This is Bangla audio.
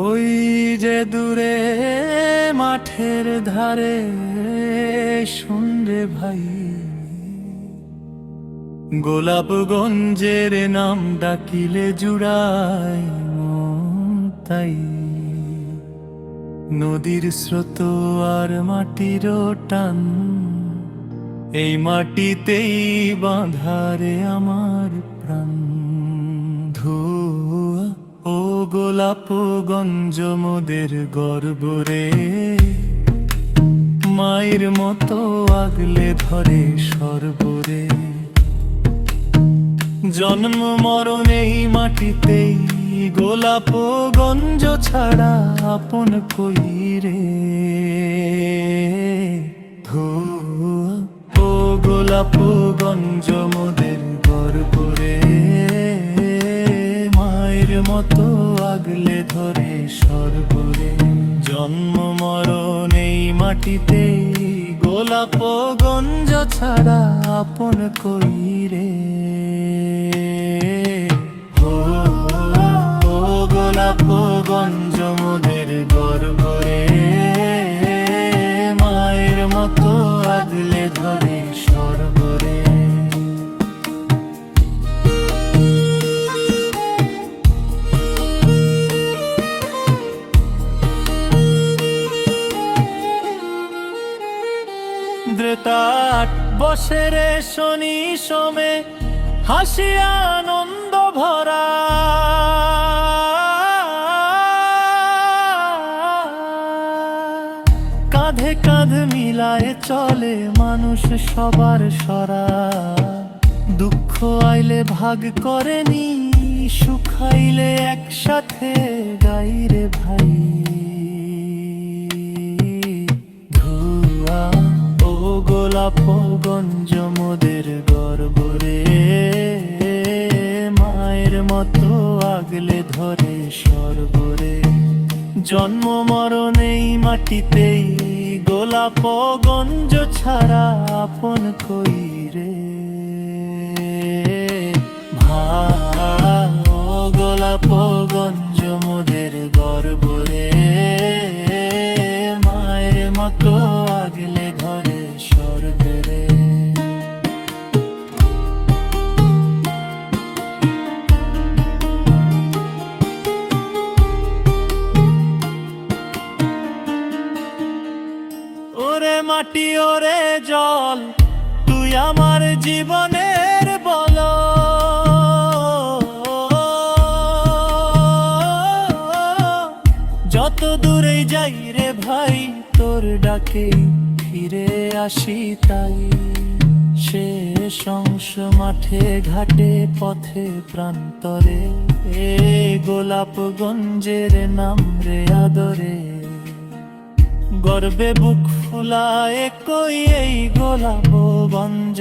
ওই যে দূরে মাঠের ধারে শুনরে ভাই, গোলাপগঞ্জের নাম ডাকিলে জুড়াই মন তাই। নদীর স্রোত আর মাটির টান, এই মাটিতেই বাঁধারে আমার প্রাণ। ধুয়া ও গোলাপগঞ্জ মোদের গর্ব রে, মায়ের মতো আগলে ধরে সর্বরে। জন্ম মরণ এই মাটিতেই, গোলাপগঞ্জ ছাড়া আপন কই রে। ধুয়া ও গোলাপগঞ্জ মোদের গর্ব রে, মায়ের মতো আগলে ধরে সর্বরে। জন্ম মরণ এই মাটিতেই, গোলাপগঞ্জ ছাড়া আপন কই রে। ও গোলাপগঞ্জ মোদের গর্ব রে, মায়ের মতো আগলে ধরে সর্বরে। দ্রেতাট বসেরে শনি সমে, হাসি আনন্দ ভরা। কাঁধে কাঁধ মিলায়ে চলে মানুষ সবার সরা। দুঃখ আইলে ভাগ করেনি, সুখাইলে একসাথে গাইরে ভাই। ধুয়া ও গোলাপগঞ্জ মোদের গর্ব রে, মায়ের মতো আগলে ধরে সর্বরে। জন্ম মরণ এই মাটিতেই, গোলাপগঞ্জ ছাড়া আপন কই রে। ও গোলাপগঞ্জ মোদের গর্ব রে, মায়ের মতো আগলে ধরে সর্বরে। ওরে মাটি ওরে জল, তুই আমার জীবনের বল। যত দূরে যাই রে ভাই, তোর ডাকে ফিরে আসি তাই। শেষ অংশ মাঠে ঘাটে পথে প্রান্তরে, এ গোলাপগঞ্জের নাম রে আদরে। গর্বে বুক ফুলায় কই এই গোলাপগঞ্জ